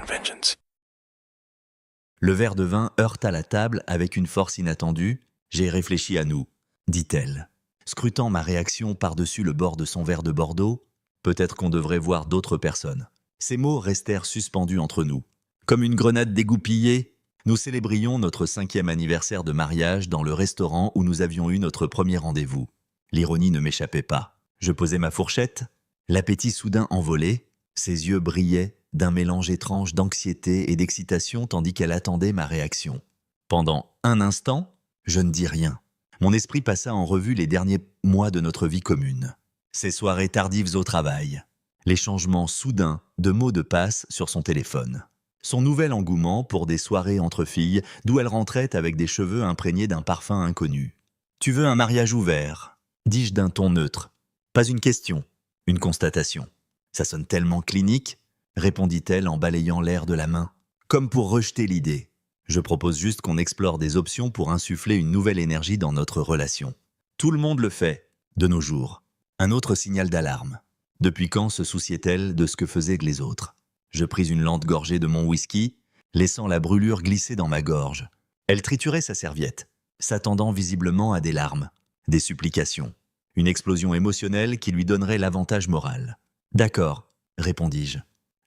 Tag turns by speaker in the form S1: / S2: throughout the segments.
S1: vengeance.
S2: Le verre de vin heurta la table avec une force inattendue. « J'ai réfléchi à nous », dit-elle, scrutant ma réaction par-dessus le bord de son verre de Bordeaux. Peut-être qu'on devrait voir d'autres personnes. Ces mots restèrent suspendus entre nous. Comme une grenade dégoupillée, nous célébrions notre 5e anniversaire de mariage dans le restaurant où nous avions eu notre premier rendez-vous. L'ironie ne m'échappait pas. Je posais ma fourchette, l'appétit soudain envolé, ses yeux brillaient d'un mélange étrange d'anxiété et d'excitation tandis qu'elle attendait ma réaction. Pendant un instant, je ne dis rien. Mon esprit passa en revue les derniers mois de notre vie commune. Ces soirées tardives au travail, les changements soudains de mots de passe sur son téléphone. Son nouvel engouement pour des soirées entre filles d'où elle rentrait avec des cheveux imprégnés d'un parfum inconnu. « Tu veux un mariage ouvert ?» dis-je d'un ton neutre. Pas une question, une constatation. Ça sonne tellement clinique, répondit-elle en balayant l'air de la main, comme pour rejeter l'idée. Je propose juste qu'on explore des options pour insuffler une nouvelle énergie dans notre relation. Tout le monde le fait, de nos jours. Un autre signal d'alarme. Depuis quand se souciait-elle de ce que faisaient les autres? Je pris une lente gorgée de mon whisky, laissant la brûlure glisser dans ma gorge. Elle triturait sa serviette, s'attendant visiblement à des larmes, des supplications, une explosion émotionnelle qui lui donnerait l'avantage moral. « D'accord », répondis-je,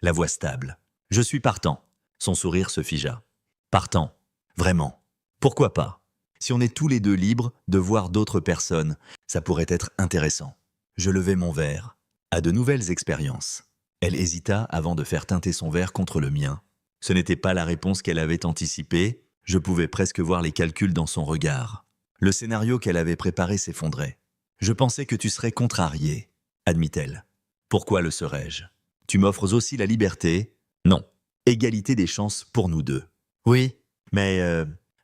S2: la voix stable. « Je suis partant. » Son sourire se figea. « Partant. Vraiment. Pourquoi pas? Si on est tous les deux libres de voir d'autres personnes, ça pourrait être intéressant. » Je levai mon verre. À de nouvelles expériences. Elle hésita avant de faire teinter son verre contre le mien. Ce n'était pas la réponse qu'elle avait anticipée. Je pouvais presque voir les calculs dans son regard. Le scénario qu'elle avait préparé s'effondrait. « Je pensais que tu serais contrarié, » admit-elle. « Pourquoi le serais-je? Tu m'offres aussi la liberté? » Non. Égalité des chances pour nous deux. « Oui, mais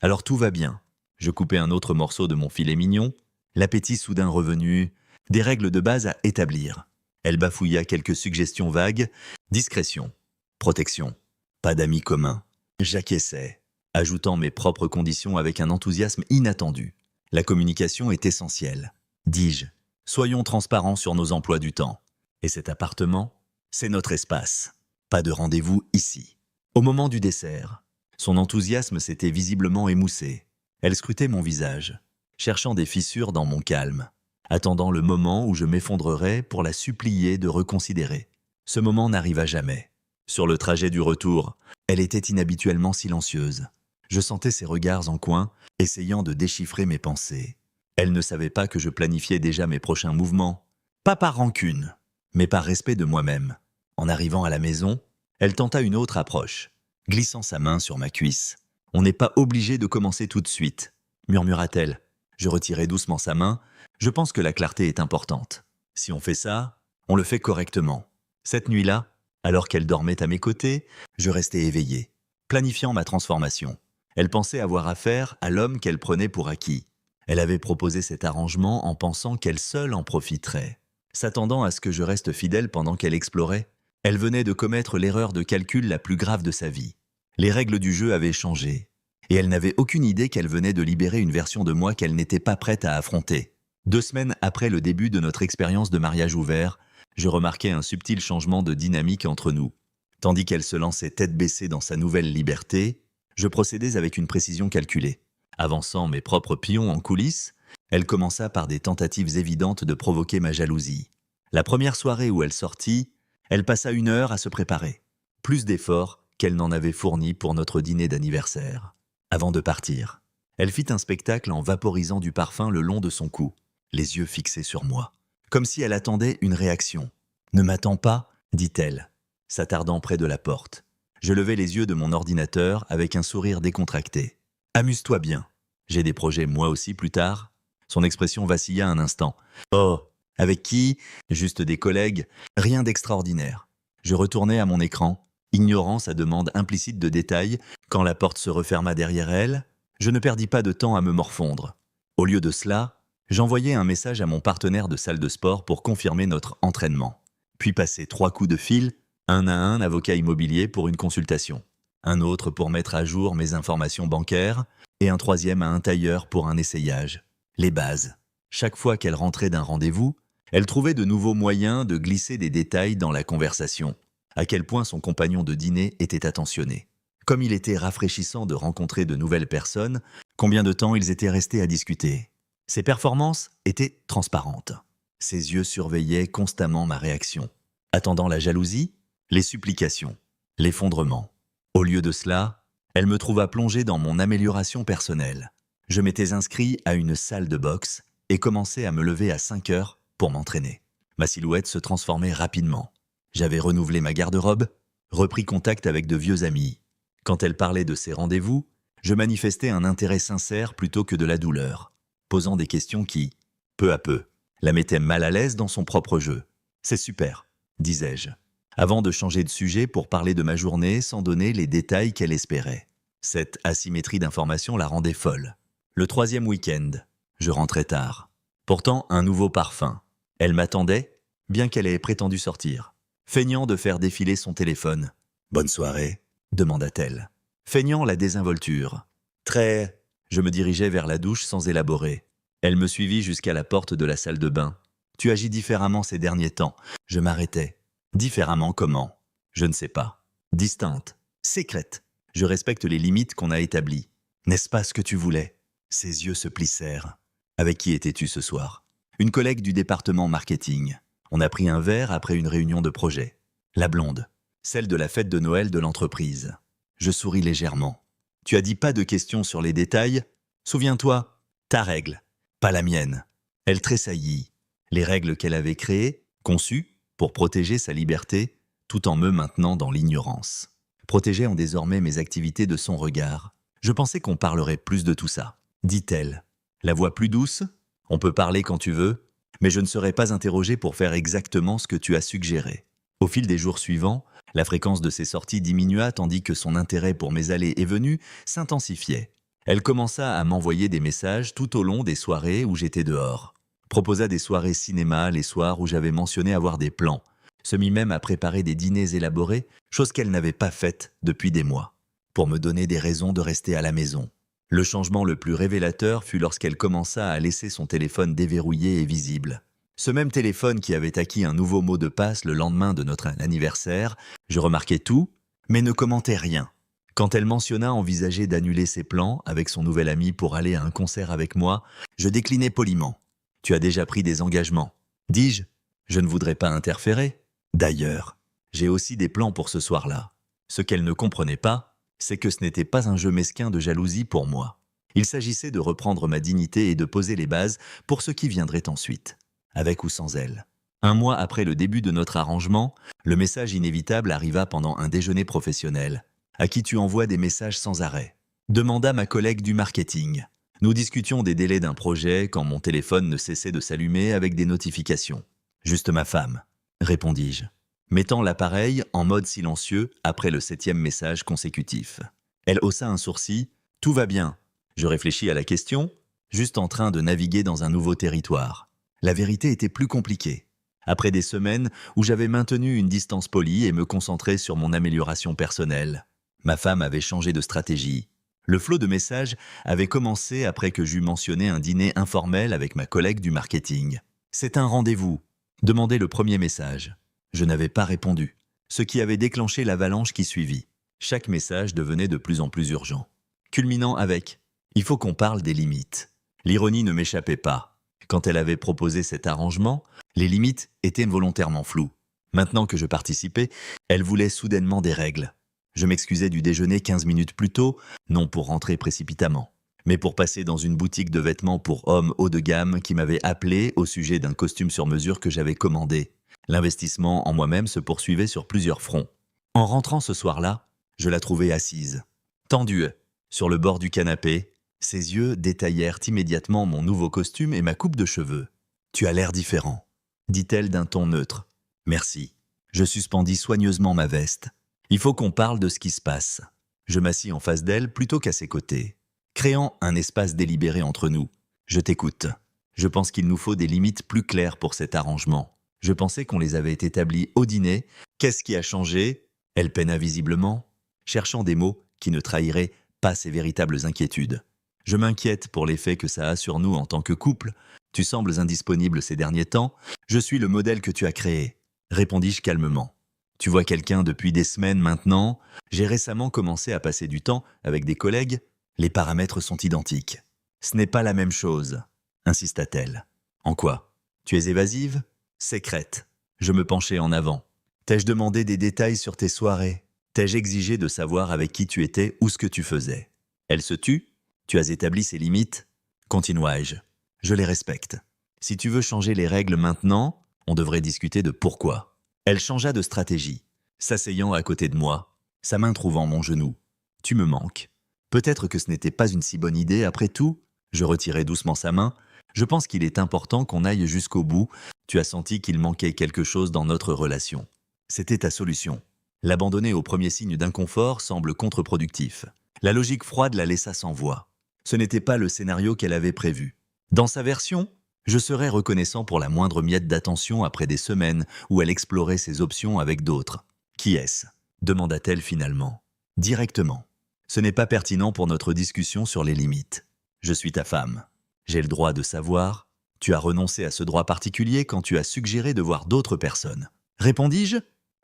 S2: alors tout va bien. » Je coupai un autre morceau de mon filet mignon. L'appétit soudain revenu. Des règles de base à établir. Elle bafouilla quelques suggestions vagues. Discrétion. Protection. Pas d'amis communs. J'acquiesçais, ajoutant mes propres conditions avec un enthousiasme inattendu. La communication est essentielle. Dis-je, soyons transparents sur nos emplois du temps. Et cet appartement, c'est notre espace. Pas de rendez-vous ici. Au moment du dessert, son enthousiasme s'était visiblement émoussé. Elle scrutait mon visage, cherchant des fissures dans mon calme, attendant le moment où je m'effondrerais pour la supplier de reconsidérer. Ce moment n'arriva jamais. Sur le trajet du retour, elle était inhabituellement silencieuse. Je sentais ses regards en coin, essayant de déchiffrer mes pensées. Elle ne savait pas que je planifiais déjà mes prochains mouvements. Pas par rancune, mais par respect de moi-même. En arrivant à la maison, elle tenta une autre approche, glissant sa main sur ma cuisse. « On n'est pas obligé de commencer tout de suite », murmura-t-elle. Je retirai doucement sa main. Je pense que la clarté est importante. Si on fait ça, on le fait correctement. Cette nuit-là, alors qu'elle dormait à mes côtés, je restais éveillé, planifiant ma transformation. Elle pensait avoir affaire à l'homme qu'elle prenait pour acquis. Elle avait proposé cet arrangement en pensant qu'elle seule en profiterait. S'attendant à ce que je reste fidèle pendant qu'elle explorait, elle venait de commettre l'erreur de calcul la plus grave de sa vie. Les règles du jeu avaient changé, et elle n'avait aucune idée qu'elle venait de libérer une version de moi qu'elle n'était pas prête à affronter. 2 semaines après le début de notre expérience de mariage ouvert, je remarquai un subtil changement de dynamique entre nous. Tandis qu'elle se lançait tête baissée dans sa nouvelle liberté, je procédais avec une précision calculée. Avançant mes propres pions en coulisses, elle commença par des tentatives évidentes de provoquer ma jalousie. La première soirée où elle sortit, elle passa 1 heure à se préparer. Plus d'efforts qu'elle n'en avait fourni pour notre dîner d'anniversaire. Avant de partir, elle fit un spectacle en vaporisant du parfum le long de son cou, les yeux fixés sur moi, comme si elle attendait une réaction. « Ne m'attends pas », dit-elle, s'attardant près de la porte. Je levai les yeux de mon ordinateur avec un sourire décontracté. « Amuse-toi bien. J'ai des projets moi aussi plus tard. » Son expression vacilla un instant. « Oh, avec qui? Juste des collègues. Rien d'extraordinaire. » Je retournai à mon écran, ignorant sa demande implicite de détails. Quand la porte se referma derrière elle, je ne perdis pas de temps à me morfondre. Au lieu de cela, j'envoyai un message à mon partenaire de salle de sport pour confirmer notre entraînement. Puis passai 3 coups de fil, un à un avocat immobilier pour une consultation, un autre pour mettre à jour mes informations bancaires et un 3e à un tailleur pour un essayage. Les bases. Chaque fois qu'elle rentrait d'un rendez-vous, elle trouvait de nouveaux moyens de glisser des détails dans la conversation. à quel point son compagnon de dîner était attentionné. Comme il était rafraîchissant de rencontrer de nouvelles personnes, combien de temps ils étaient restés à discuter. Ses performances étaient transparentes. Ses yeux surveillaient constamment ma réaction, attendant la jalousie, les supplications, l'effondrement. Au lieu de cela, elle me trouva plongé dans mon amélioration personnelle. Je m'étais inscrit à une salle de boxe et commençais à me lever à 5 heures pour m'entraîner. Ma silhouette se transformait rapidement. J'avais renouvelé ma garde-robe, repris contact avec de vieux amis. Quand elle parlait de ses rendez-vous, je manifestais un intérêt sincère plutôt que de la douleur, posant des questions qui, peu à peu, la mettaient mal à l'aise dans son propre jeu. « C'est super », disais-je, avant de changer de sujet pour parler de ma journée sans donner les détails qu'elle espérait. Cette asymétrie d'informations la rendait folle. Le 3e week-end, je rentrais tard. Pourtant, un nouveau parfum. Elle m'attendait, bien qu'elle ait prétendu sortir. Feignant de faire défiler son téléphone. « Bonne soirée », demanda-t-elle. Feignant la désinvolture. Très... Je me dirigeais vers la douche sans élaborer. Elle me suivit jusqu'à la porte de la salle de bain. « Tu agis différemment ces derniers temps. » Je m'arrêtais. Différemment comment? Je ne sais pas. Distincte. Sécrète. Je respecte les limites qu'on a établies. N'est-ce pas ce que tu voulais? Ses yeux se plissèrent. Avec qui étais-tu ce soir? Une collègue du département marketing. On a pris un verre après une réunion de projet. La blonde. Celle de la fête de Noël de l'entreprise. Je souris légèrement. Tu as dit pas de questions sur les détails? Souviens-toi, ta règle, pas la mienne. Elle tressaillit. Les règles qu'elle avait créées, conçues, pour protéger sa liberté, tout en me maintenant dans l'ignorance. Protégeant désormais mes activités de son regard. Je pensais qu'on parlerait plus de tout ça, dit-elle. La voix plus douce, on peut parler quand tu veux, mais je ne serai pas interrogé pour faire exactement ce que tu as suggéré. Au fil des jours suivants, la fréquence de ses sorties diminua tandis que son intérêt pour mes allées et venues s'intensifiait. Elle commença à m'envoyer des messages tout au long des soirées où j'étais dehors. Proposa des soirées cinéma les soirs où j'avais mentionné avoir des plans. Se mit même à préparer des dîners élaborés, chose qu'elle n'avait pas faite depuis des mois, pour me donner des raisons de rester à la maison. Le changement le plus révélateur fut lorsqu'elle commença à laisser son téléphone déverrouillé et visible. Ce même téléphone qui avait acquis un nouveau mot de passe le lendemain de notre anniversaire, je remarquais tout, mais ne commentais rien. Quand elle mentionna envisager d'annuler ses plans avec son nouvel ami pour aller à un concert avec moi, je déclinai poliment. « Tu as déjà pris des engagements ?» dis-je. Je ne voudrais pas interférer. D'ailleurs, j'ai aussi des plans pour ce soir-là. Ce qu'elle ne comprenait pas, c'est que ce n'était pas un jeu mesquin de jalousie pour moi. Il s'agissait de reprendre ma dignité et de poser les bases pour ce qui viendrait ensuite, avec ou sans elle. 1 mois après le début de notre arrangement, le message inévitable arriva pendant un déjeuner professionnel. « À qui tu envoies des messages sans arrêt ?» demanda ma collègue du marketing. Nous discutions des délais d'un projet quand mon téléphone ne cessait de s'allumer avec des notifications. « Juste ma femme », répondis-je, mettant l'appareil en mode silencieux après le 7e message consécutif. Elle haussa un sourcil. « Tout va bien. » Je réfléchis à la question, juste en train de naviguer dans un nouveau territoire. La vérité était plus compliquée. Après des semaines où j'avais maintenu une distance polie et me concentrais sur mon amélioration personnelle, ma femme avait changé de stratégie. Le flot de messages avait commencé après que j'eus mentionné un dîner informel avec ma collègue du marketing. « C'est un rendez-vous », demandait le premier message. Je n'avais pas répondu, ce qui avait déclenché l'avalanche qui suivit. Chaque message devenait de plus en plus urgent, culminant avec « Il faut qu'on parle des limites ». L'ironie ne m'échappait pas. Quand elle avait proposé cet arrangement, les limites étaient volontairement floues. Maintenant que je participais, elle voulait soudainement des règles. Je m'excusais du déjeuner 15 minutes plus tôt, non pour rentrer précipitamment, mais pour passer dans une boutique de vêtements pour hommes haut de gamme qui m'avait appelé au sujet d'un costume sur mesure que j'avais commandé. L'investissement en moi-même se poursuivait sur plusieurs fronts. En rentrant ce soir-là, je la trouvais assise, tendue, sur le bord du canapé. Ses yeux détaillèrent immédiatement mon nouveau costume et ma coupe de cheveux. « Tu as l'air différent », dit-elle d'un ton neutre. « Merci. » Je suspendis soigneusement ma veste. « Il faut qu'on parle de ce qui se passe. » Je m'assis en face d'elle plutôt qu'à ses côtés, créant un espace délibéré entre nous. « Je t'écoute. Je pense qu'il nous faut des limites plus claires pour cet arrangement. Je pensais qu'on les avait établies au dîner. Qu'est-ce qui a changé ?» Elle peina visiblement, cherchant des mots qui ne trahiraient pas ses véritables inquiétudes. « Je m'inquiète pour l'effet que ça a sur nous en tant que couple. Tu sembles indisponible ces derniers temps. Je suis le modèle que tu as créé, » répondis-je calmement. « Tu vois quelqu'un depuis des semaines maintenant, j'ai récemment commencé à passer du temps avec des collègues, les paramètres sont identiques. Ce n'est pas la même chose, insista-t-elle. En quoi? Tu es évasive? Sécrète. Je me penchai en avant. T'ai-je demandé des détails sur tes soirées? T'ai-je exigé de savoir avec qui tu étais ou ce que tu faisais? Elle se tut? Tu as établi ses limites? Continuai-je. Je les respecte. Si tu veux changer les règles maintenant, on devrait discuter de pourquoi. Elle changea de stratégie, s'asseyant à côté de moi, sa main trouvant mon genou. Tu me manques. Peut-être que ce n'était pas une si bonne idée après tout. Je retirai doucement sa main. Je pense qu'il est important qu'on aille jusqu'au bout. Tu as senti qu'il manquait quelque chose dans notre relation. C'était ta solution. L'abandonner au premier signe d'inconfort semble contre-productif. La logique froide la laissa sans voix. Ce n'était pas le scénario qu'elle avait prévu. Dans sa version, je serais reconnaissant pour la moindre miette d'attention après des semaines où elle explorait ses options avec d'autres. Qui est-ce? Demanda-t-elle finalement. Directement. Ce n'est pas pertinent pour notre discussion sur les limites. Je suis ta femme. J'ai le droit de savoir. Tu as renoncé à ce droit particulier quand tu as suggéré de voir d'autres personnes. Répondis-je?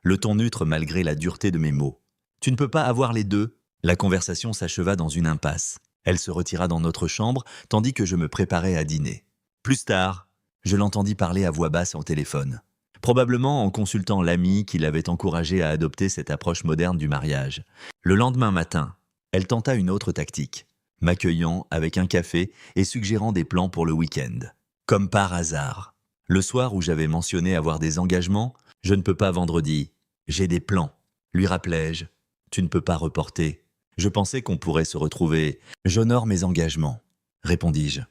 S2: Le ton neutre malgré la dureté de mes mots. Tu ne peux pas avoir les deux. La conversation s'acheva dans une impasse. Elle se retira dans notre chambre, tandis que je me préparais à dîner. Plus tard, je l'entendis parler à voix basse au téléphone. Probablement en consultant l'ami qui l'avait encouragé à adopter cette approche moderne du mariage. Le lendemain matin, elle tenta une autre tactique, m'accueillant avec un café et suggérant des plans pour le week-end. Comme par hasard. Le soir où j'avais mentionné avoir des engagements, je ne peux pas vendredi. J'ai des plans, lui rappelai-je. Tu ne peux pas reporter. Je pensais qu'on pourrait se retrouver. J'honore mes engagements, répondis-je.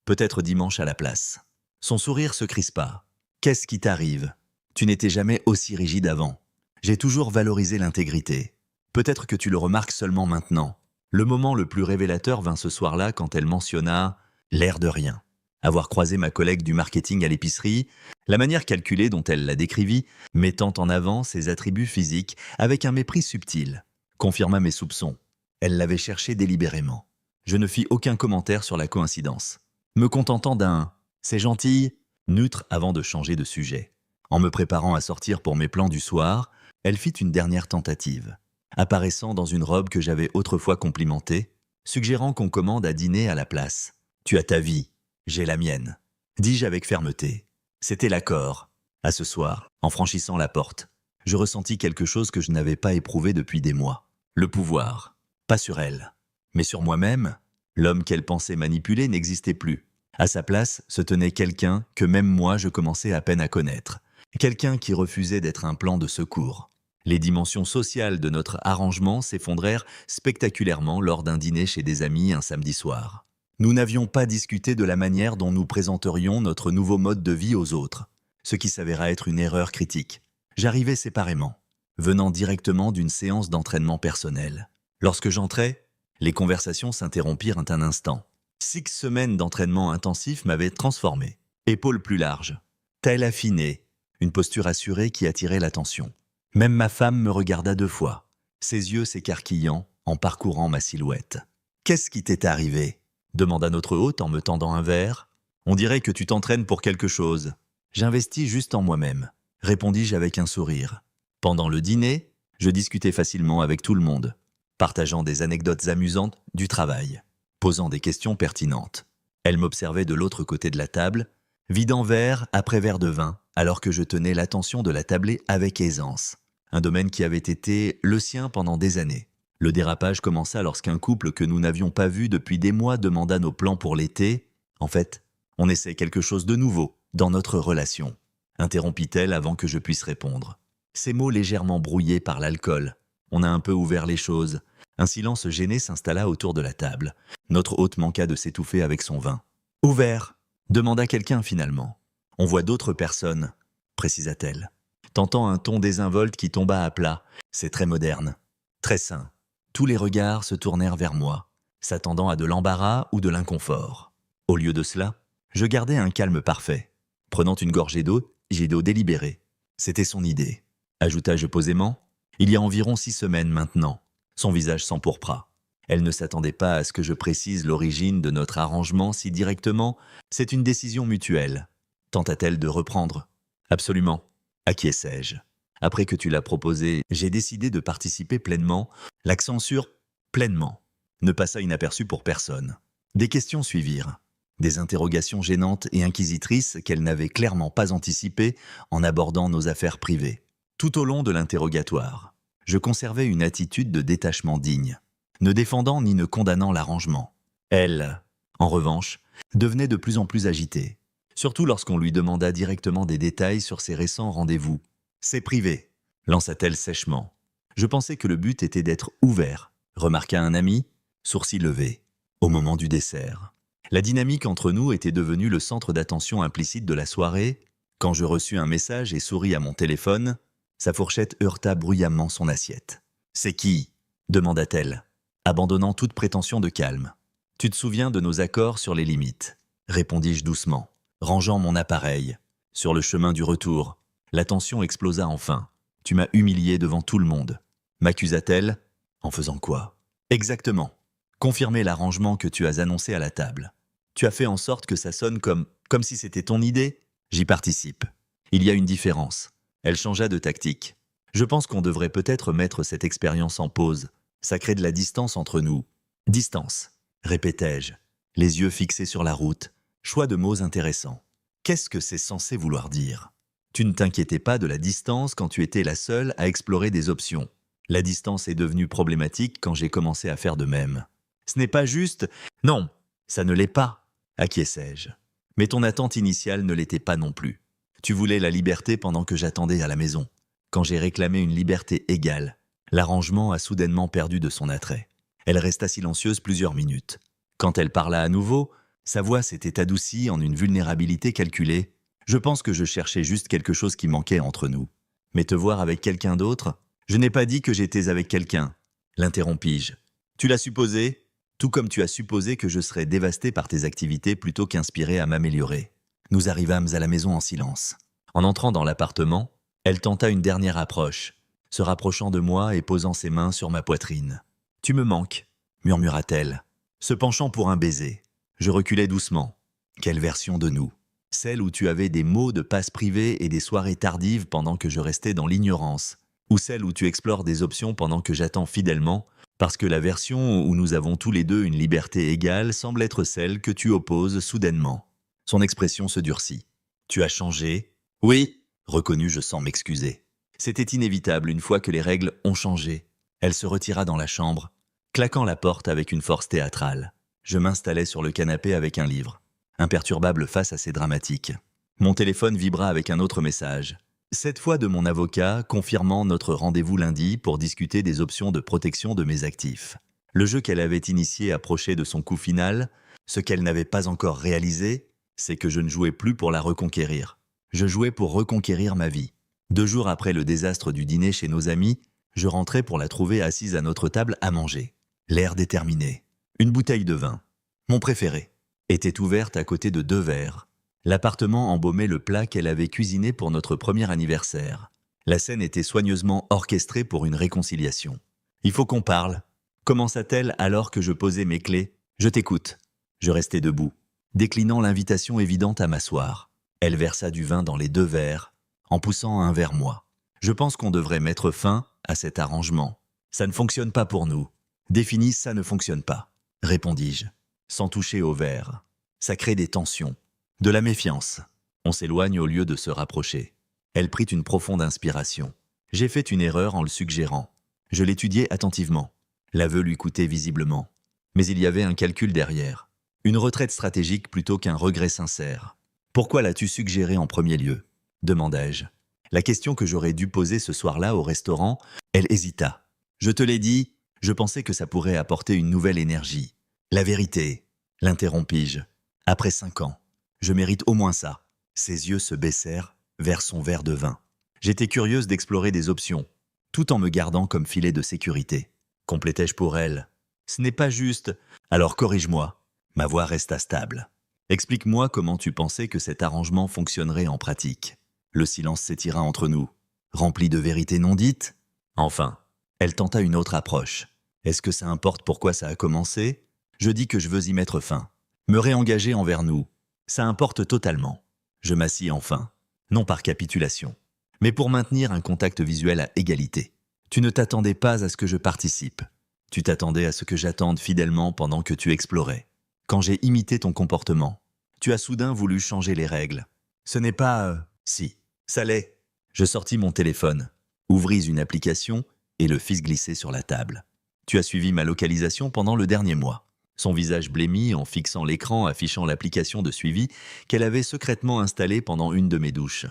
S2: Peut-être dimanche à la place. Son sourire se crispa. Qu'est-ce qui t'arrive? Tu n'étais jamais aussi rigide avant. J'ai toujours valorisé l'intégrité. Peut-être que tu le remarques seulement maintenant. Le moment le plus révélateur vint ce soir-là quand elle mentionna l'air de rien. Avoir croisé ma collègue du marketing à l'épicerie, la manière calculée dont elle la décrivit, mettant en avant ses attributs physiques avec un mépris subtil, confirma mes soupçons. Elle l'avait cherché délibérément. Je ne fis aucun commentaire sur la coïncidence, me contentant d'un « c'est gentil » neutre avant de changer de sujet. En me préparant à sortir pour mes plans du soir, elle fit une dernière tentative, apparaissant dans une robe que j'avais autrefois complimentée, suggérant qu'on commande à dîner à la place. « Tu as ta vie, j'ai la mienne », dis-je avec fermeté. C'était l'accord. À ce soir, en franchissant la porte, je ressentis quelque chose que je n'avais pas éprouvé depuis des mois. Le pouvoir. Pas sur elle, mais sur moi-même. L'homme qu'elle pensait manipuler n'existait plus. À sa place se tenait quelqu'un que même moi je commençais à peine à connaître. Quelqu'un qui refusait d'être un plan de secours. Les dimensions sociales de notre arrangement s'effondraient spectaculairement lors d'un dîner chez des amis un samedi soir. Nous n'avions pas discuté de la manière dont nous présenterions notre nouveau mode de vie aux autres, ce qui s'avéra être une erreur critique. J'arrivais séparément, venant directement d'une séance d'entraînement personnel. Lorsque j'entrais, les conversations s'interrompirent un instant. 6 semaines d'entraînement intensif m'avaient transformé. Épaules plus larges, taille affinée, une posture assurée qui attirait l'attention. Même ma femme me regarda 2 fois, ses yeux s'écarquillant en parcourant ma silhouette. « Qu'est-ce qui t'est arrivé ?» demanda notre hôte en me tendant un verre. « On dirait que tu t'entraînes pour quelque chose. » J'investis juste en moi-même, répondis-je avec un sourire. Pendant le dîner, je discutais facilement avec tout le monde, partageant des anecdotes amusantes du travail, posant des questions pertinentes. Elle m'observait de l'autre côté de la table, vidant verre après verre de vin, alors que je tenais l'attention de la tablée avec aisance. Un domaine qui avait été le sien pendant des années. Le dérapage commença lorsqu'un couple que nous n'avions pas vu depuis des mois demanda nos plans pour l'été. En fait, on essaie quelque chose de nouveau dans notre relation, interrompit-elle avant que je puisse répondre. Ces mots légèrement brouillés par l'alcool. On a un peu ouvert les choses. Un silence gêné s'installa autour de la table. Notre hôte manqua de s'étouffer avec son vin. « Ouvert ?» demanda quelqu'un finalement. « On voit d'autres personnes », précisa-t-elle, tentant un ton désinvolte qui tomba à plat. C'est très moderne, très sain. Tous les regards se tournèrent vers moi, s'attendant à de l'embarras ou de l'inconfort. Au lieu de cela, je gardais un calme parfait. Prenant une gorgée d'eau, j'ai d'eau délibérée. C'était son idée, ajouta-je posément. Il y a environ 6 semaines maintenant. Son visage s'empourpra. Elle ne s'attendait pas à ce que je précise l'origine de notre arrangement si directement. C'est une décision mutuelle. Tenta-t-elle de reprendre? Absolument. Acquiesçai-je. Après que tu l'as proposé, j'ai décidé de participer pleinement. L'accent sur pleinement ne passa inaperçu pour personne. Des questions suivirent. Des interrogations gênantes et inquisitrices qu'elle n'avait clairement pas anticipées en abordant nos affaires privées. Tout au long de l'interrogatoire, je conservais une attitude de détachement digne, ne défendant ni ne condamnant l'arrangement. Elle, en revanche, devenait de plus en plus agitée, surtout lorsqu'on lui demanda directement des détails sur ses récents rendez-vous. « C'est privé », lança-t-elle sèchement. Je pensais que le but était d'être ouvert, remarqua un ami, sourcils levés, au moment du dessert. La dynamique entre nous était devenue le centre d'attention implicite de la soirée. Quand je reçus un message et souris à mon téléphone, sa fourchette heurta bruyamment son assiette. « C'est qui ?» demanda-t-elle, abandonnant toute prétention de calme. « Tu te souviens de nos accords sur les limites ?» répondis-je doucement, rangeant mon appareil. Sur le chemin du retour, la tension explosa enfin. « Tu m'as humilié devant tout le monde », m'accusa-t-elle. En faisant quoi ? Exactement. Confirmer l'arrangement que tu as annoncé à la table. Tu as fait en sorte que ça sonne comme si c'était ton idée. J'y participe. Il y a une différence. Elle changea de tactique. Je pense qu'on devrait peut-être mettre cette expérience en pause. Ça crée de la distance entre nous. Distance, répétai-je, les yeux fixés sur la route. Choix de mots intéressants. Qu'est-ce que c'est censé vouloir dire ? Tu ne t'inquiétais pas de la distance quand tu étais la seule à explorer des options. La distance est devenue problématique quand j'ai commencé à faire de même. Ce n'est pas juste... Non, ça ne l'est pas, acquiesçai-je. Mais ton attente initiale ne l'était pas non plus. Tu voulais la liberté pendant que j'attendais à la maison. Quand j'ai réclamé une liberté égale, l'arrangement a soudainement perdu de son attrait. Elle resta silencieuse plusieurs minutes. Quand elle parla à nouveau, sa voix s'était adoucie en une vulnérabilité calculée. Je pense que je cherchais juste quelque chose qui manquait entre nous. Mais te voir avec quelqu'un d'autre, je n'ai pas dit que j'étais avec quelqu'un, l'interrompis-je. Tu l'as supposé, tout comme tu as supposé que je serais dévasté par tes activités plutôt qu'inspiré à m'améliorer. Nous arrivâmes à la maison en silence. En entrant dans l'appartement, elle tenta une dernière approche, se rapprochant de moi et posant ses mains sur ma poitrine. « Tu me manques », murmura-t-elle, se penchant pour un baiser. Je reculai doucement. Quelle version de nous ? Celle où tu avais des mots de passe privée et des soirées tardives pendant que je restais dans l'ignorance, ou celle où tu explores des options pendant que j'attends fidèlement, parce que la version où nous avons tous les deux une liberté égale semble être celle que tu opposes soudainement. Son expression se durcit. Tu as changé ? Oui, reconnus-je sans m'excuser. C'était inévitable une fois que les règles ont changé. Elle se retira dans la chambre, claquant la porte avec une force théâtrale. Je m'installai sur le canapé avec un livre, imperturbable face à ces dramatiques. Mon téléphone vibra avec un autre message. Cette fois de mon avocat, confirmant notre rendez-vous lundi pour discuter des options de protection de mes actifs. Le jeu qu'elle avait initié approchait de son coup final. Ce qu'elle n'avait pas encore réalisé, c'est que je ne jouais plus pour la reconquérir. Je jouais pour reconquérir ma vie. 2 jours après le désastre du dîner chez nos amis, je rentrais pour la trouver assise à notre table à manger. L'air déterminé. Une bouteille de vin, mon préféré, était ouverte à côté de 2 verres. L'appartement embaumait le plat qu'elle avait cuisiné pour notre premier anniversaire. La scène était soigneusement orchestrée pour une réconciliation. « Il faut qu'on parle », commença-t-elle alors que je posais mes clés. « Je t'écoute ». Je restai debout, déclinant l'invitation évidente à m'asseoir. Elle versa du vin dans les 2 verres, en poussant un vers moi. « Je pense qu'on devrait mettre fin à cet arrangement. Ça ne fonctionne pas pour nous. » « Définis, ça ne fonctionne pas, » répondis-je, sans toucher au verre. Ça crée des tensions, de la méfiance. On s'éloigne au lieu de se rapprocher. Elle prit une profonde inspiration. J'ai fait une erreur en le suggérant. Je l'étudiai attentivement. L'aveu lui coûtait visiblement. Mais il y avait un calcul derrière. Une retraite stratégique plutôt qu'un regret sincère. « Pourquoi l'as-tu suggéré en premier lieu ?» demandai-je. La question que j'aurais dû poser ce soir-là au restaurant, elle hésita. « Je te l'ai dit, je pensais que ça pourrait apporter une nouvelle énergie. »« La vérité, » l'interrompis-je. « Après 5 ans, je mérite au moins ça. » Ses yeux se baissèrent vers son verre de vin. J'étais curieuse d'explorer des options, tout en me gardant comme filet de sécurité. Complétai-je pour elle. « Ce n'est pas juste. Alors corrige-moi. » Ma voix resta stable. « Explique-moi comment tu pensais que cet arrangement fonctionnerait en pratique. » Le silence s'étira entre nous, rempli de vérités non dites. Enfin, elle tenta une autre approche. « Est-ce que ça importe pourquoi ça a commencé ? Je dis que je veux y mettre fin. Me réengager envers nous. Ça importe totalement. » Je m'assis enfin, non par capitulation, mais pour maintenir un contact visuel à égalité. Tu ne t'attendais pas à ce que je participe. Tu t'attendais à ce que j'attende fidèlement pendant que tu explorais. Quand j'ai imité ton comportement, tu as soudain voulu changer les règles. Ce n'est pas... Si, ça l'est. Je sortis mon téléphone, ouvris une application et le fis glisser sur la table. Tu as suivi ma localisation pendant le dernier mois. Son visage blêmi en fixant l'écran affichant l'application de suivi qu'elle avait secrètement installée pendant une de mes douches.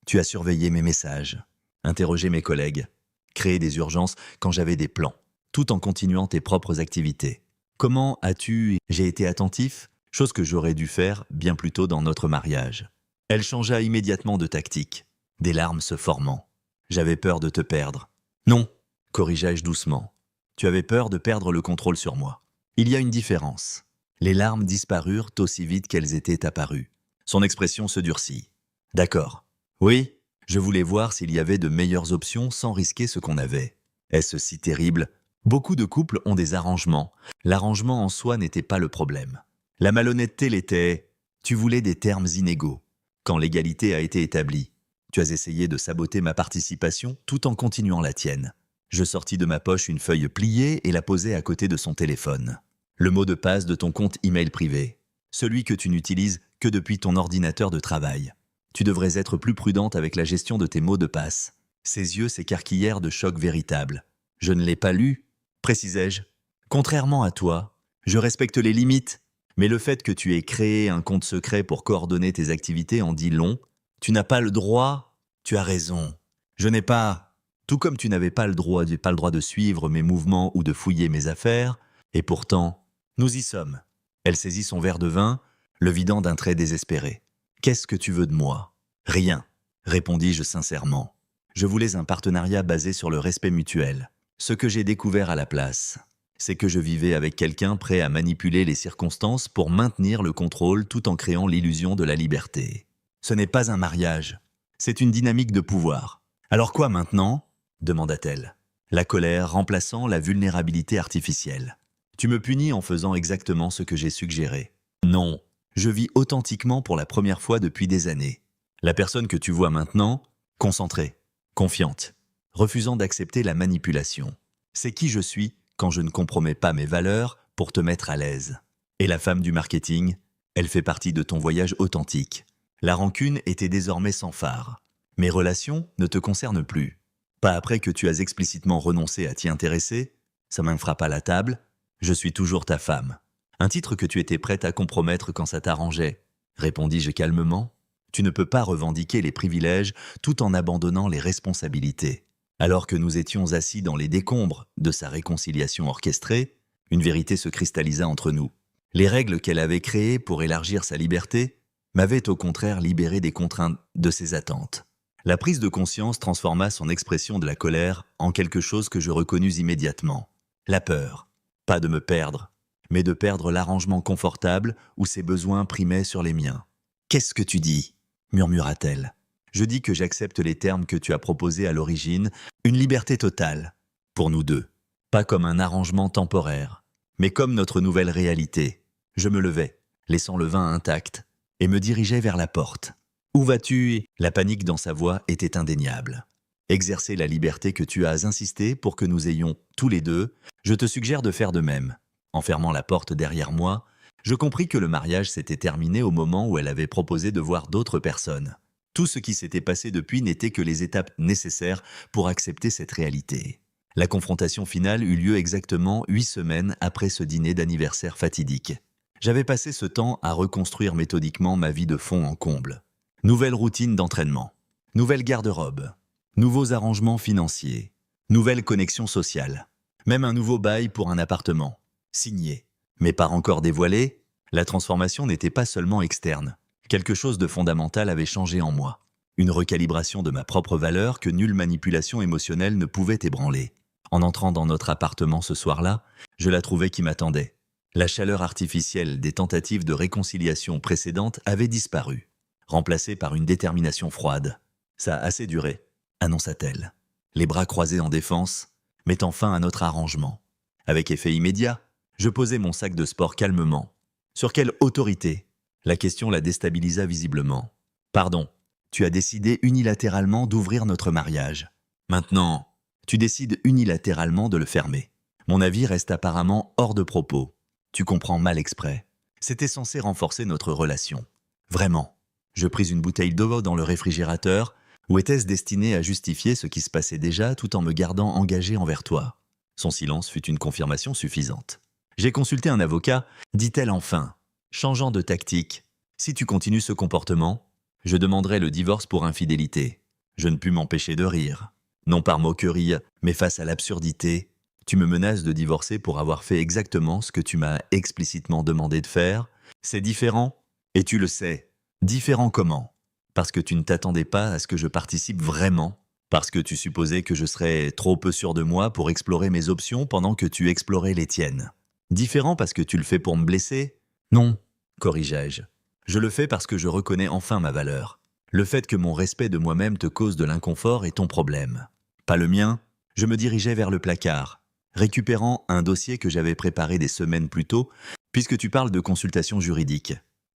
S2: Tu as surveillé mes messages, interrogé mes collègues, créé des urgences quand j'avais des plans, tout en continuant tes propres activités. Comment as-tu... J'ai été attentif, chose que j'aurais dû faire bien plus tôt dans notre mariage. Elle changea immédiatement de tactique, des larmes se formant. J'avais peur de te perdre. Non, corrigeai-je doucement. Tu avais peur de perdre le contrôle sur moi. Il y a une différence. Les larmes disparurent aussi vite qu'elles étaient apparues. Son expression se durcit. D'accord. Oui, je voulais voir s'il y avait de meilleures options sans risquer ce qu'on avait. Est-ce si terrible? Beaucoup de couples ont des arrangements. L'arrangement en soi n'était pas le problème. La malhonnêteté l'était. Tu voulais des termes inégaux. Quand l'égalité a été établie, tu as essayé de saboter ma participation tout en continuant la tienne. Je sortis de ma poche une feuille pliée et la posai à côté de son téléphone. Le mot de passe de ton compte email privé. Celui que tu n'utilises que depuis ton ordinateur de travail. Tu devrais être plus prudente avec la gestion de tes mots de passe. Ses yeux s'écarquillèrent de choc véritable. Je ne l'ai pas lu, précisai-je. Contrairement à toi, je respecte les limites. Mais le fait que tu aies créé un compte secret pour coordonner tes activités en dit long. Tu n'as pas le droit. Tu as raison. Je n'ai pas... Tout comme tu n'avais pas le droit de suivre mes mouvements ou de fouiller mes affaires, et pourtant, nous y sommes. Elle saisit son verre de vin, le vidant d'un trait désespéré. « Qu'est-ce que tu veux de moi ?»« Rien, répondis-je sincèrement. Je voulais un partenariat basé sur le respect mutuel. Ce que j'ai découvert à la place, c'est que je vivais avec quelqu'un prêt à manipuler les circonstances pour maintenir le contrôle tout en créant l'illusion de la liberté. Ce n'est pas un mariage, c'est une dynamique de pouvoir. Alors quoi maintenant ?» demanda-t-elle, la colère remplaçant la vulnérabilité artificielle. Tu me punis en faisant exactement ce que j'ai suggéré. Non, je vis authentiquement pour la première fois depuis des années. La personne que tu vois maintenant, concentrée, confiante, refusant d'accepter la manipulation. C'est qui je suis quand je ne compromets pas mes valeurs pour te mettre à l'aise. Et la femme du marketing, elle fait partie de ton voyage authentique. La rancune était désormais sans phare. Mes relations ne te concernent plus. Pas après que tu as explicitement renoncé à t'y intéresser, sa main frappa la table, je suis toujours ta femme. Un titre que tu étais prête à compromettre quand ça t'arrangeait, répondis-je calmement. Tu ne peux pas revendiquer les privilèges tout en abandonnant les responsabilités. Alors que nous étions assis dans les décombres de sa réconciliation orchestrée, une vérité se cristallisa entre nous. Les règles qu'elle avait créées pour élargir sa liberté m'avaient au contraire libéré des contraintes de ses attentes. La prise de conscience transforma son expression de la colère en quelque chose que je reconnus immédiatement. La peur, pas de me perdre, mais de perdre l'arrangement confortable où ses besoins primaient sur les miens. « Qu'est-ce que tu dis ?» murmura-t-elle. « Je dis que j'accepte les termes que tu as proposés à l'origine, une liberté totale, pour nous deux. Pas comme un arrangement temporaire, mais comme notre nouvelle réalité. » Je me levai, laissant le vin intact, et me dirigeai vers la porte. « Où vas-tu » La panique dans sa voix était indéniable. « Exercer la liberté que tu as insisté pour que nous ayons, tous les deux, je te suggère de faire de même. » En fermant la porte derrière moi, je compris que le mariage s'était terminé au moment où elle avait proposé de voir d'autres personnes. Tout ce qui s'était passé depuis n'était que les étapes nécessaires pour accepter cette réalité. La confrontation finale eut lieu exactement 8 semaines après ce dîner d'anniversaire fatidique. J'avais passé ce temps à reconstruire méthodiquement ma vie de fond en comble. Nouvelle routine d'entraînement, nouvelle garde-robe, nouveaux arrangements financiers, nouvelle connexion sociale, même un nouveau bail pour un appartement, signé. Mais pas encore dévoilé, la transformation n'était pas seulement externe. Quelque chose de fondamental avait changé en moi. Une recalibration de ma propre valeur que nulle manipulation émotionnelle ne pouvait ébranler. En entrant dans notre appartement ce soir-là, je la trouvais qui m'attendait. La chaleur artificielle des tentatives de réconciliation précédentes avait disparu, remplacée par une détermination froide. « Ça a assez duré », annonça-t-elle, les bras croisés en défense, mettant fin à notre arrangement. Avec effet immédiat, je posai mon sac de sport calmement. Sur quelle autorité ? La question la déstabilisa visiblement. « Pardon, Tu as décidé unilatéralement d'ouvrir notre mariage. Maintenant, tu décides unilatéralement de le fermer. Mon avis reste apparemment hors de propos. Tu comprends mal exprès. C'était censé renforcer notre relation. Vraiment. Je pris une bouteille d'eau dans le réfrigérateur, ou était-ce destiné à justifier ce qui se passait déjà tout en me gardant engagé envers toi? Son silence fut une confirmation suffisante. J'ai consulté un avocat, dit-elle enfin, changeant de tactique. Si tu continues ce comportement, je demanderai le divorce pour infidélité. Je ne pus m'empêcher de rire. Non par moquerie, mais face à l'absurdité, tu me menaces de divorcer pour avoir fait exactement ce que tu m'as explicitement demandé de faire. C'est différent, et tu le sais. Différent comment? Parce que tu ne t'attendais pas à ce que je participe vraiment? Parce que tu supposais que je serais trop peu sûr de moi pour explorer mes options pendant que tu explorais les tiennes? Différent parce que tu le fais pour me blesser? Non, corrigeai-je. Je le fais parce que je reconnais enfin ma valeur. Le fait que mon respect de moi-même te cause de l'inconfort est ton problème. Pas le mien, je me dirigeais vers le placard, récupérant un dossier que j'avais préparé des semaines plus tôt, puisque tu parles de consultation juridique.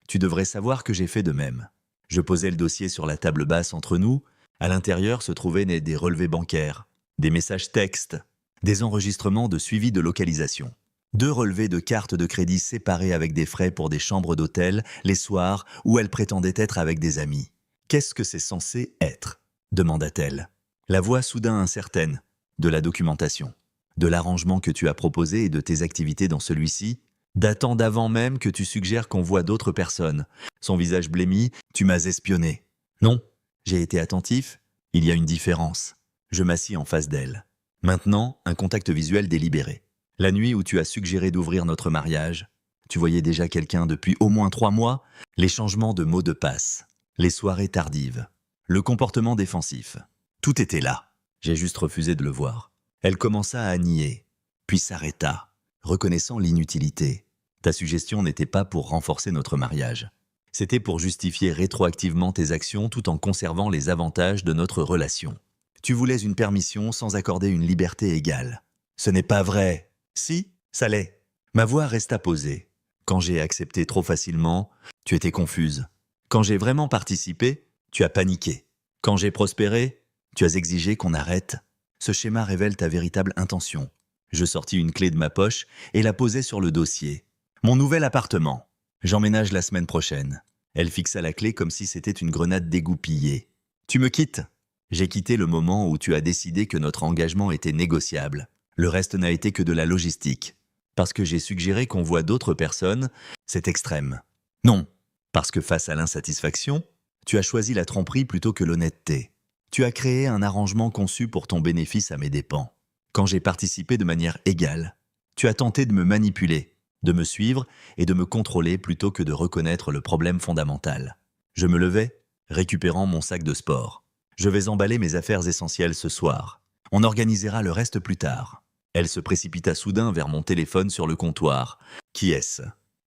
S2: Tu devrais savoir que j'ai fait de même. Je posais le dossier sur la table basse entre nous. À l'intérieur se trouvaient des relevés bancaires, des messages textes, des enregistrements de suivi de localisation. 2 relevés de cartes de crédit séparés avec des frais pour des chambres d'hôtel les soirs où elle prétendait être avec des amis. Qu'est-ce que c'est censé être? Demanda-t-elle. La voix soudain incertaine. De la documentation. De l'arrangement que tu as proposé et de tes activités dans celui-ci, datant d'avant même que tu suggères qu'on voit d'autres personnes. Son visage blêmi, tu m'as espionné. Non, j'ai été attentif, il y a une différence. Je m'assis en face d'elle. Maintenant, un contact visuel délibéré. La nuit où tu as suggéré d'ouvrir notre mariage, tu voyais déjà quelqu'un depuis au moins 3 mois, les changements de mots de passe, les soirées tardives, le comportement défensif. Tout était là. J'ai juste refusé de le voir. Elle commença à nier, puis s'arrêta, reconnaissant l'inutilité. Ta suggestion n'était pas pour renforcer notre mariage. C'était pour justifier rétroactivement tes actions tout en conservant les avantages de notre relation. Tu voulais une permission sans accorder une liberté égale. Ce n'est pas vrai. Si, ça l'est. Ma voix resta posée. Quand j'ai accepté trop facilement, tu étais confuse. Quand j'ai vraiment participé, tu as paniqué. Quand j'ai prospéré, tu as exigé qu'on arrête. Ce schéma révèle ta véritable intention. Je sortis une clé de ma poche et la posai sur le dossier. Mon nouvel appartement. J'emménage la semaine prochaine. Elle fixa la clé comme si c'était une grenade dégoupillée. Tu me quittes? J'ai quitté le moment où tu as décidé que notre engagement était négociable. Le reste n'a été que de la logistique. Parce que j'ai suggéré qu'on voit d'autres personnes, c'est extrême. Non, parce que face à l'insatisfaction, tu as choisi la tromperie plutôt que l'honnêteté. Tu as créé un arrangement conçu pour ton bénéfice à mes dépens. Quand j'ai participé de manière égale, tu as tenté de me manipuler, de me suivre et de me contrôler plutôt que de reconnaître le problème fondamental. Je me levai, récupérant mon sac de sport. Je vais emballer mes affaires essentielles ce soir. On organisera le reste plus tard. Elle se précipita soudain vers mon téléphone sur le comptoir. Qui est-ce?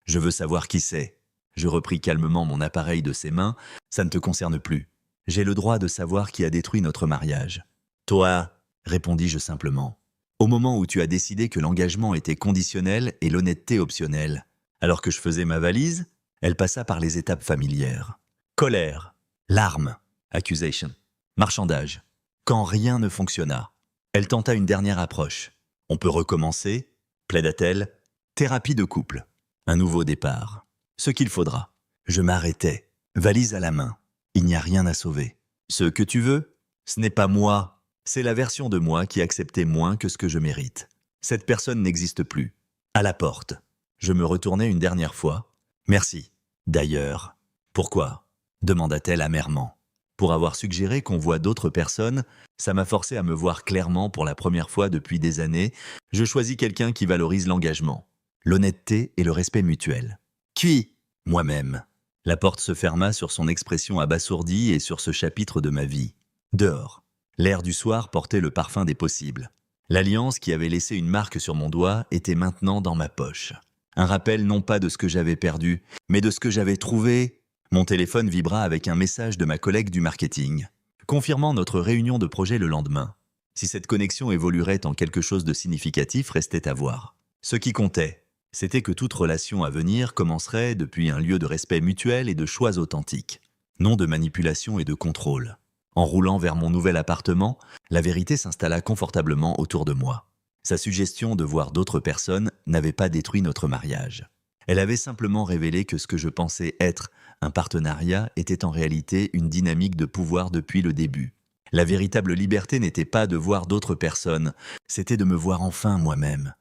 S2: Je veux savoir qui c'est. Je repris calmement mon appareil de ses mains. Ça ne te concerne plus. J'ai le droit de savoir qui a détruit notre mariage. Toi, répondis-je simplement. Au moment où tu as décidé que l'engagement était conditionnel et l'honnêteté optionnelle, alors que je faisais ma valise, elle passa par les étapes familières. Colère, larmes, accusation, marchandage. Quand rien ne fonctionna, elle tenta une dernière approche. On peut recommencer, plaida-t-elle. Thérapie de couple. Un nouveau départ. Ce qu'il faudra. Je m'arrêtais, valise à la main. Il n'y a rien à sauver. Ce que tu veux, ce n'est pas moi. C'est la version de moi qui acceptait moins que ce que je mérite. Cette personne n'existe plus. À la porte. Je me retournai une dernière fois. Merci. D'ailleurs. Pourquoi? Demanda-t-elle amèrement. Pour avoir suggéré qu'on voit d'autres personnes, ça m'a forcé à me voir clairement pour la première fois depuis des années. Je choisis quelqu'un qui valorise l'engagement, l'honnêteté et le respect mutuel. Qui? Moi-même. La porte se ferma sur son expression abasourdie et sur ce chapitre de ma vie. Dehors. L'air du soir portait le parfum des possibles. L'alliance qui avait laissé une marque sur mon doigt était maintenant dans ma poche. Un rappel non pas de ce que j'avais perdu, mais de ce que j'avais trouvé. Mon téléphone vibra avec un message de ma collègue du marketing, confirmant notre réunion de projet le lendemain. Si cette connexion évoluerait en quelque chose de significatif restait à voir. Ce qui comptait, c'était que toute relation à venir commencerait depuis un lieu de respect mutuel et de choix authentiques. Non de manipulation et de contrôle. En roulant vers mon nouvel appartement, la vérité s'installa confortablement autour de moi. Sa suggestion de voir d'autres personnes n'avait pas détruit notre mariage. Elle avait simplement révélé que ce que je pensais être un partenariat était en réalité une dynamique de pouvoir depuis le début. La véritable liberté n'était pas de voir d'autres personnes, c'était de me voir enfin moi-même.